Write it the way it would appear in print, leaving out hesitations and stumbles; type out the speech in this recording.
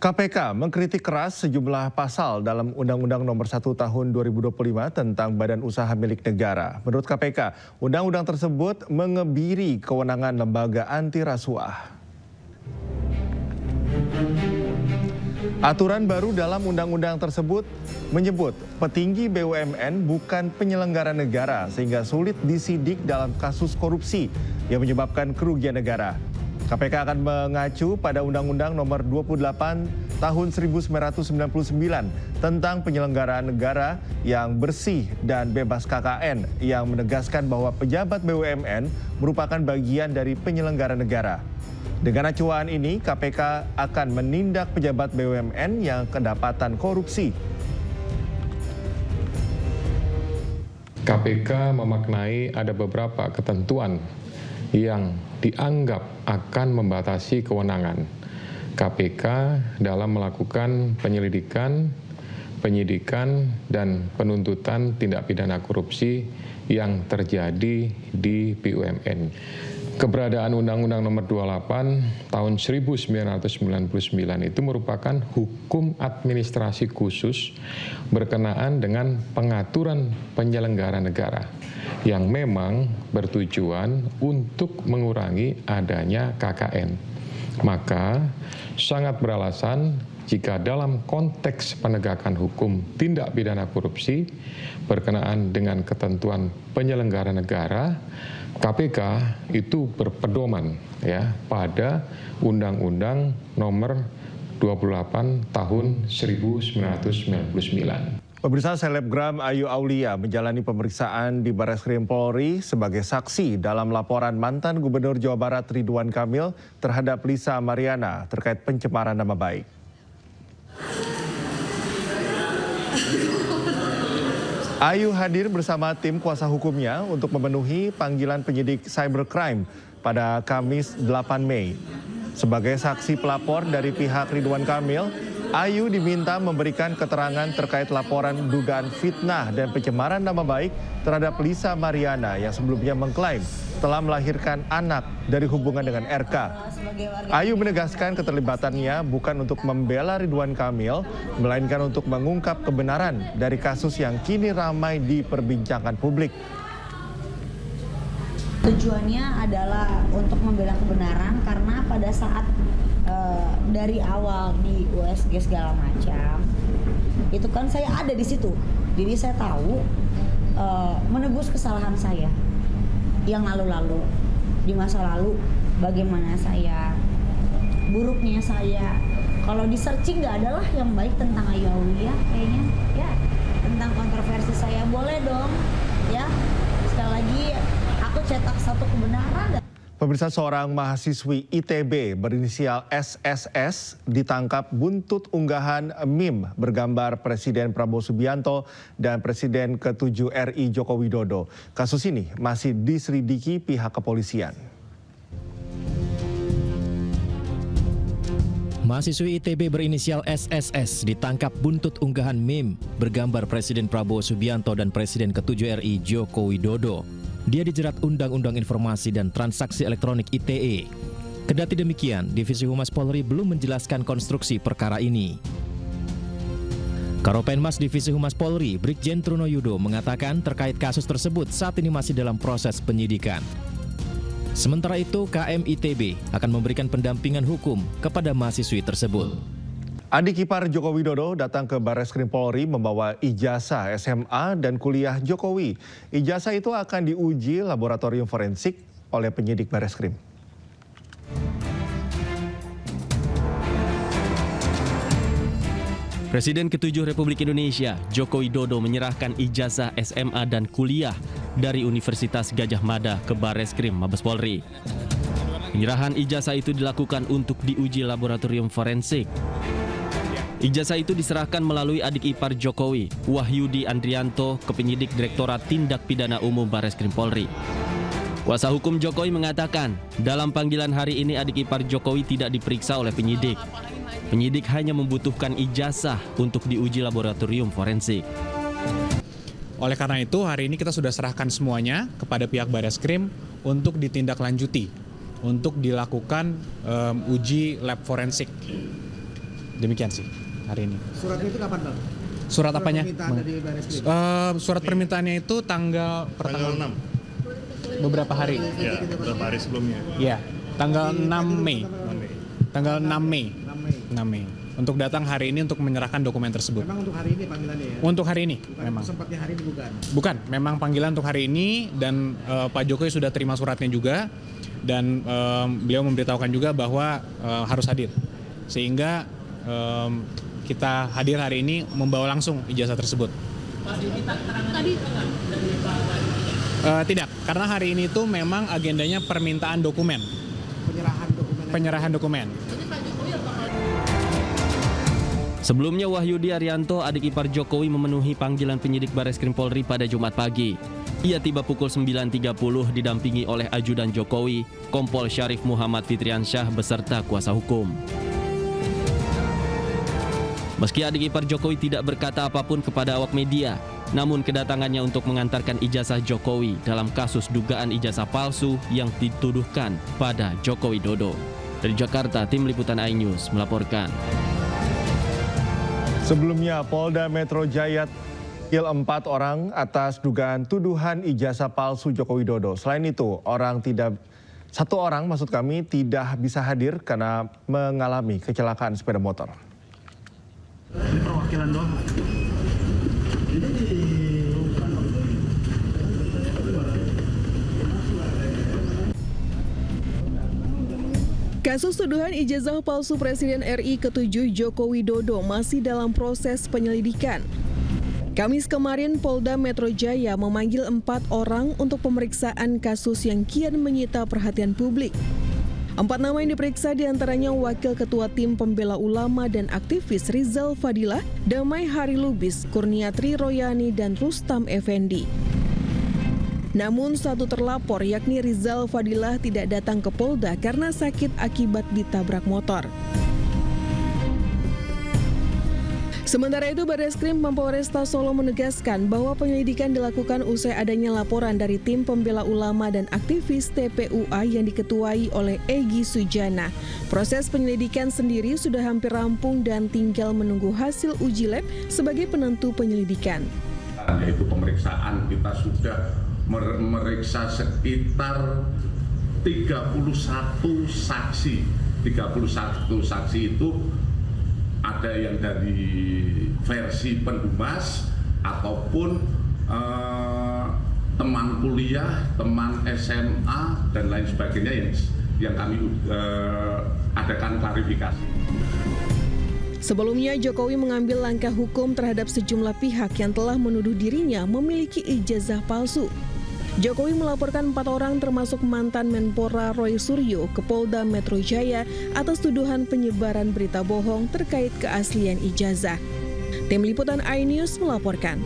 KPK mengkritik keras sejumlah pasal dalam Undang-Undang Nomor 1 Tahun 2025 tentang Badan Usaha Milik Negara. Menurut KPK, undang-undang tersebut mengebiri kewenangan lembaga anti rasuah. Aturan baru dalam undang-undang tersebut menyebut petinggi BUMN bukan penyelenggara negara sehingga sulit disidik dalam kasus korupsi yang menyebabkan kerugian negara. KPK akan mengacu pada Undang-Undang Nomor 28 Tahun 1999 tentang penyelenggaraan negara yang bersih dan bebas KKN yang menegaskan bahwa pejabat BUMN merupakan bagian dari penyelenggara negara. Dengan acuan ini, KPK akan menindak pejabat BUMN yang kedapatan korupsi. KPK memaknai ada beberapa ketentuan yang dianggap akan membatasi kewenangan KPK dalam melakukan penyelidikan, penyidikan, dan penuntutan tindak pidana korupsi yang terjadi di BUMN. Keberadaan Undang-Undang Nomor 28 Tahun 1999 itu merupakan hukum administrasi khusus berkenaan dengan pengaturan penyelenggara negara yang memang bertujuan untuk mengurangi adanya KKN. Maka sangat beralasan jika dalam konteks penegakan hukum tindak pidana korupsi berkenaan dengan ketentuan penyelenggara negara, KPK itu berpedoman pada Undang-Undang Nomor 28 Tahun 1999. Pemirsa, selebgram Ayu Aulia menjalani pemeriksaan di Barreskrim Polri sebagai saksi dalam laporan mantan Gubernur Jawa Barat Ridwan Kamil terhadap Lisa Mariana terkait pencemaran nama baik. Ayu hadir bersama tim kuasa hukumnya untuk memenuhi panggilan penyidik cybercrime pada Kamis 8 Mei. Sebagai saksi pelapor dari pihak Ridwan Kamil, Ayu diminta memberikan keterangan terkait laporan dugaan fitnah dan pencemaran nama baik terhadap Lisa Mariana yang sebelumnya mengklaim telah melahirkan anak dari hubungan dengan RK. Ayu menegaskan keterlibatannya bukan untuk membela Ridwan Kamil, melainkan untuk mengungkap kebenaran dari kasus yang kini ramai diperbincangkan publik. Tujuannya adalah untuk membela kebenaran karena pada saat dari awal di USG segala macam itu kan saya ada di situ, jadi saya tahu menebus kesalahan saya yang lalu-lalu di masa lalu, bagaimana saya, buruknya saya. Kalau di searching nggak ada lah yang baik tentang Ayu Aulia kayaknya ya, tentang kontroversi saya boleh dong ya, sekali lagi aku cetak satu kebenaran. Pemirsa, seorang mahasiswi ITB berinisial SSS ditangkap buntut unggahan meme bergambar Presiden Prabowo Subianto dan Presiden ke-7 RI Joko Widodo. Kasus ini masih diselidiki pihak kepolisian. Mahasiswi ITB berinisial SSS ditangkap buntut unggahan meme bergambar Presiden Prabowo Subianto dan Presiden ke-7 RI Joko Widodo. Dia dijerat Undang-Undang Informasi dan Transaksi Elektronik ITE. Kendati demikian, Divisi Humas Polri belum menjelaskan konstruksi perkara ini. Karopenmas Divisi Humas Polri, Brigjen Trunoyudo mengatakan terkait kasus tersebut saat ini masih dalam proses penyidikan. Sementara itu, KM ITB akan memberikan pendampingan hukum kepada mahasiswi tersebut. Adik ipar Joko Widodo datang ke Barreskrim Polri membawa ijazah SMA dan kuliah Jokowi. Ijazah itu akan diuji laboratorium forensik oleh penyidik Barreskrim. Presiden ke-7 Republik Indonesia, Joko Widodo menyerahkan ijazah SMA dan kuliah dari Universitas Gadjah Mada ke Barreskrim Mabes Polri. Penyerahan ijazah itu dilakukan untuk diuji laboratorium forensik. Ijazah itu diserahkan melalui adik ipar Jokowi, Wahyudi Andrianto, ke penyidik Direktorat Tindak Pidana Umum Barreskrim Polri. Kuasa hukum Jokowi mengatakan, dalam panggilan hari ini adik ipar Jokowi tidak diperiksa oleh penyidik. Penyidik hanya membutuhkan ijazah untuk diuji laboratorium forensik. Oleh karena itu, hari ini kita sudah serahkan semuanya kepada pihak Barreskrim untuk ditindaklanjuti, untuk dilakukan uji lab forensik. Demikian sih hari ini. Suratnya itu kapan, Bang? Surat apanya? Permintaan dari Barreskrim. Surat permintaannya itu tanggal 6. beberapa hari. Ya, beberapa hari sebelumnya. Ya, tanggal 6 Mei. Tanggal 6 Mei. 6 Mei. Untuk datang hari ini untuk menyerahkan dokumen tersebut. Memang untuk hari ini panggilannya ya? Untuk hari ini Bukan memang. sempatnya hari ini bukan? Bukan, memang panggilan untuk hari ini dan Pak Jokowi sudah terima suratnya juga dan beliau memberitahukan juga bahwa harus hadir. Sehingga kita hadir hari ini membawa langsung ijazah tersebut. Tidak, karena hari ini itu memang agendanya permintaan dokumen. Penyerahan dokumen. Sebelumnya Wahyudi Arianto, adik ipar Jokowi, memenuhi panggilan penyidik Barreskrim Polri pada Jumat pagi. Ia tiba pukul 9.30 didampingi oleh ajudan Jokowi, Kompol Syarif Muhammad Fitriansyah beserta kuasa hukum. Meski adik ipar Jokowi tidak berkata apapun kepada awak media, namun kedatangannya untuk mengantarkan ijazah Jokowi dalam kasus dugaan ijazah palsu yang dituduhkan pada Joko Widodo. Dari Jakarta, Tim Liputan iNews melaporkan. Sebelumnya, Polda Metro Jaya panggil 4 orang atas dugaan tuduhan ijazah palsu Joko Widodo. Selain itu, satu orang tidak bisa hadir karena mengalami kecelakaan sepeda motor. Ini perwakilan doang. Kasus tuduhan ijazah palsu Presiden RI ke-7 Joko Widodo masih dalam proses penyelidikan. Kamis kemarin, Polda Metro Jaya memanggil 4 orang untuk pemeriksaan kasus yang kian menyita perhatian publik. 4 nama yang diperiksa diantaranya Wakil Ketua Tim Pembela Ulama dan aktivis Rizal Fadilah, Damai Hari Lubis, Kurniatri Royani, dan Rustam Effendi. Namun satu terlapor yakni Rizal Fadilah tidak datang ke Polda karena sakit akibat ditabrak motor. Sementara itu, Barreskrim Polresta Solo menegaskan bahwa penyelidikan dilakukan usai adanya laporan dari Tim Pembela Ulama dan aktivis TPUA yang diketuai oleh Egy Sujana. Proses penyelidikan sendiri sudah hampir rampung dan tinggal menunggu hasil uji lab sebagai penentu penyelidikan. Yaitu pemeriksaan kita sudah memeriksa sekitar 31 saksi. 31 saksi itu ada yang dari versi pendumas ataupun teman kuliah, teman SMA dan lain sebagainya yang kami adakan klarifikasi. Sebelumnya, Jokowi mengambil langkah hukum terhadap sejumlah pihak yang telah menuduh dirinya memiliki ijazah palsu. Jokowi melaporkan 4 orang termasuk mantan Menpora Roy Suryo ke Polda Metro Jaya atas tuduhan penyebaran berita bohong terkait keaslian ijazah. Tim Liputan iNews melaporkan.